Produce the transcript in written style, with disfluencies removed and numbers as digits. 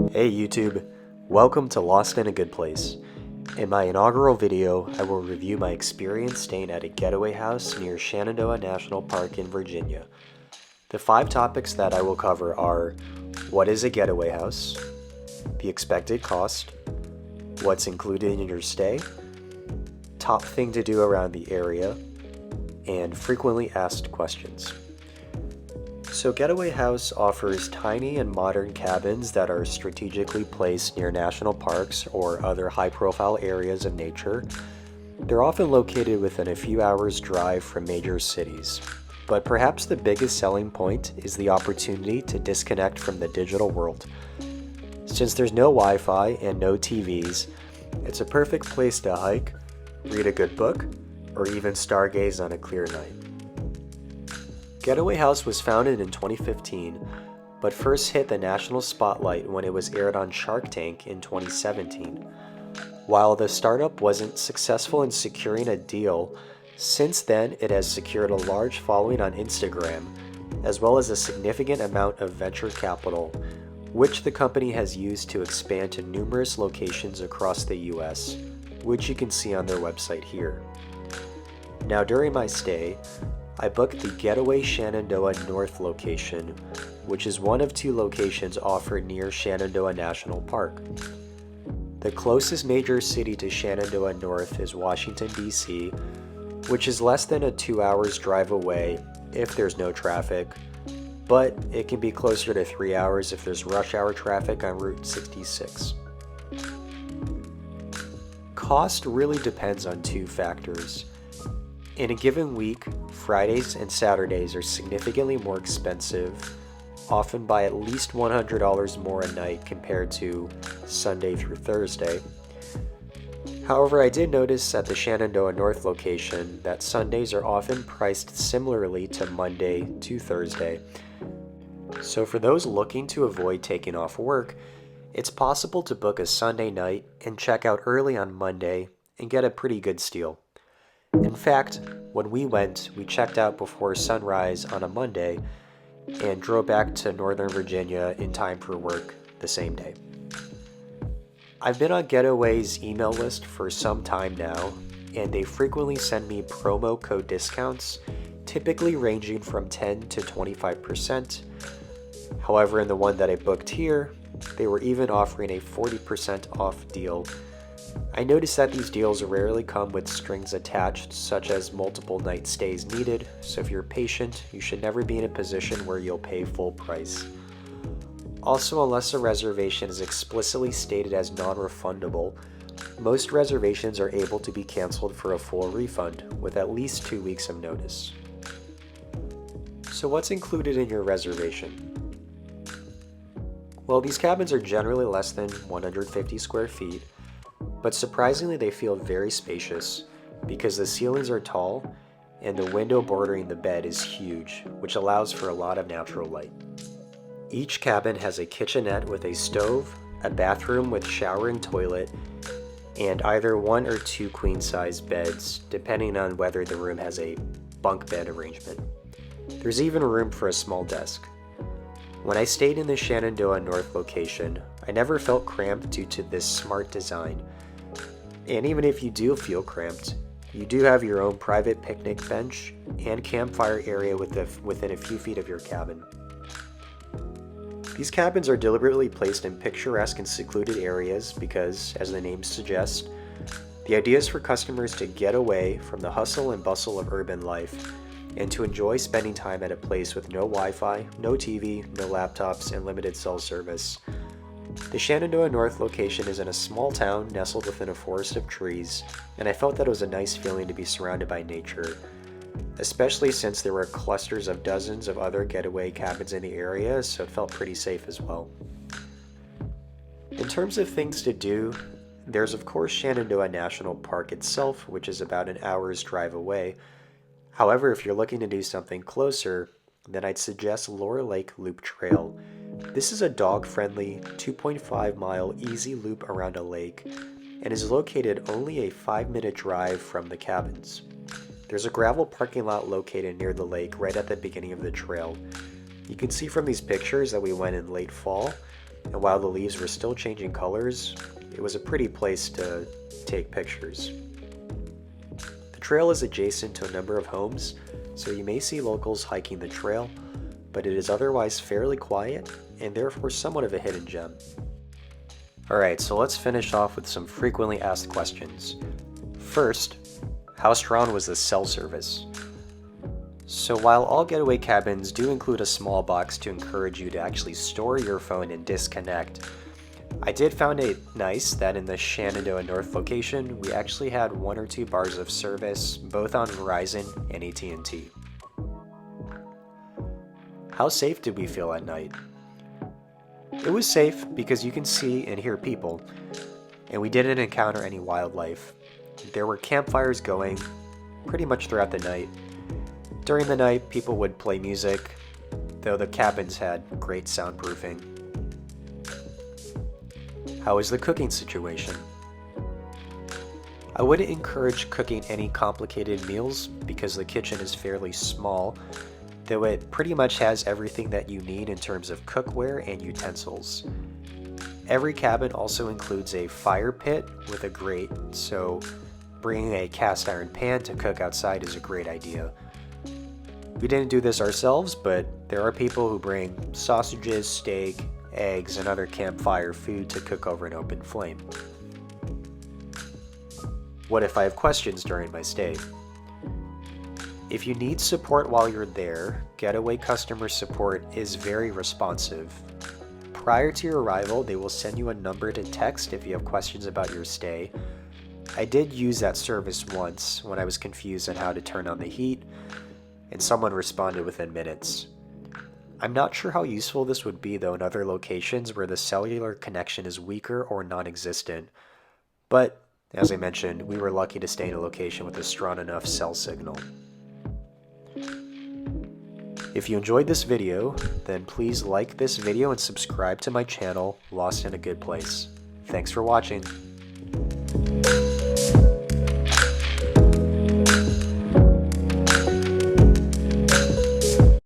Hey YouTube, welcome to Lost in a Good Place. In my inaugural video, I will review my experience staying at a getaway house near Shenandoah National Park in Virginia. The 5 topics that I will cover are: what is a getaway house, the expected cost, what's included in your stay, top thing to do around the area, and frequently asked questions. So Getaway House offers tiny and modern cabins that are strategically placed near national parks or other high-profile areas of nature. They're often located within a few hours' drive from major cities. But perhaps the biggest selling point is the opportunity to disconnect from the digital world. Since there's no Wi-Fi and no TVs, it's a perfect place to hike, read a good book, or even stargaze on a clear night. Getaway House was founded in 2015, but first hit the national spotlight when it was aired on Shark Tank in 2017. While the startup wasn't successful in securing a deal, since then it has secured a large following on Instagram, as well as a significant amount of venture capital, which the company has used to expand to numerous locations across the US, which you can see on their website here. Now, during my stay, I booked the Getaway Shenandoah North location, which is one of 2 locations offered near Shenandoah National Park. The closest major city to Shenandoah North is Washington, D.C., which is less than a 2 hours drive away if there's no traffic, but it can be closer to 3 hours if there's rush hour traffic on Route 66. Cost really depends on 2 factors. In a given week, Fridays and Saturdays are significantly more expensive, often by at least $100 more a night compared to Sunday through Thursday. However, I did notice at the Shenandoah North location that Sundays are often priced similarly to Monday to Thursday. So for those looking to avoid taking off work, it's possible to book a Sunday night and check out early on Monday and get a pretty good steal. In fact, when we went, we checked out before sunrise on a Monday and drove back to Northern Virginia in time for work the same day. I've been on Getaway's email list for some time now, and they frequently send me promo code discounts, typically ranging from 10 to 25%. However, in the one that I booked here, they were even offering a 40% off deal. I noticed that these deals rarely come with strings attached, such as multiple night stays needed, so if you're patient, you should never be in a position where you'll pay full price. Also, unless a reservation is explicitly stated as non-refundable, most reservations are able to be canceled for a full refund, with at least 2 weeks of notice. So what's included in your reservation? Well, these cabins are generally less than 150 square feet, but surprisingly they feel very spacious because the ceilings are tall and the window bordering the bed is huge, which allows for a lot of natural light. Each cabin has a kitchenette with a stove, a bathroom with shower and toilet, and either 1 or 2 queen-size beds, depending on whether the room has a bunk bed arrangement. There's even room for a small desk. When I stayed in the Shenandoah North location, I never felt cramped due to this smart design. And even if you do feel cramped, you do have your own private picnic bench and campfire area within a few feet of your cabin. These cabins are deliberately placed in picturesque and secluded areas because, as the name suggests, the idea is for customers to get away from the hustle and bustle of urban life and to enjoy spending time at a place with no Wi-Fi, no TV, no laptops, and limited cell service. The Shenandoah North location is in a small town nestled within a forest of trees, and I felt that it was a nice feeling to be surrounded by nature, especially since there were clusters of dozens of other getaway cabins in the area, so it felt pretty safe as well. In terms of things to do, there's of course Shenandoah National Park itself, which is about an hour's drive away. However, if you're looking to do something closer, then I'd suggest Laurel Lake Loop Trail. This is a dog-friendly 2.5-mile easy loop around a lake and is located only a 5-minute drive from the cabins. There's a gravel parking lot located near the lake right at the beginning of the trail. You can see from these pictures that we went in late fall, and while the leaves were still changing colors, it was a pretty place to take pictures. The trail is adjacent to a number of homes, so you may see locals hiking the trail, but it is otherwise fairly quiet and therefore somewhat of a hidden gem. Alright, so let's finish off with some frequently asked questions. First, how strong was the cell service? So while all getaway cabins do include a small box to encourage you to actually store your phone and disconnect, I did find it nice that in the Shenandoah North location, we actually had 1 or 2 bars of service, both on Verizon and AT&T. How safe did we feel at night? It was safe because you can see and hear people, and we didn't encounter any wildlife. There were campfires going pretty much throughout the night. During the night, people would play music, though the cabins had great soundproofing. How is the cooking situation? I wouldn't encourage cooking any complicated meals because the kitchen is fairly small, though it pretty much has everything that you need in terms of cookware and utensils. Every cabin also includes a fire pit with a grate, so bringing a cast iron pan to cook outside is a great idea. We didn't do this ourselves, but there are people who bring sausages, steak, eggs, and other campfire food to cook over an open flame. What if I have questions during my stay? If you need support while you're there, Getaway customer support is very responsive. Prior to your arrival, they will send you a number to text if you have questions about your stay. I did use that service once when I was confused on how to turn on the heat, and someone responded within minutes. I'm not sure how useful this would be though in other locations where the cellular connection is weaker or non-existent, but as I mentioned, we were lucky to stay in a location with a strong enough cell signal. If you enjoyed this video, then please like this video and subscribe to my channel, Lost in a Good Place. Thanks for watching.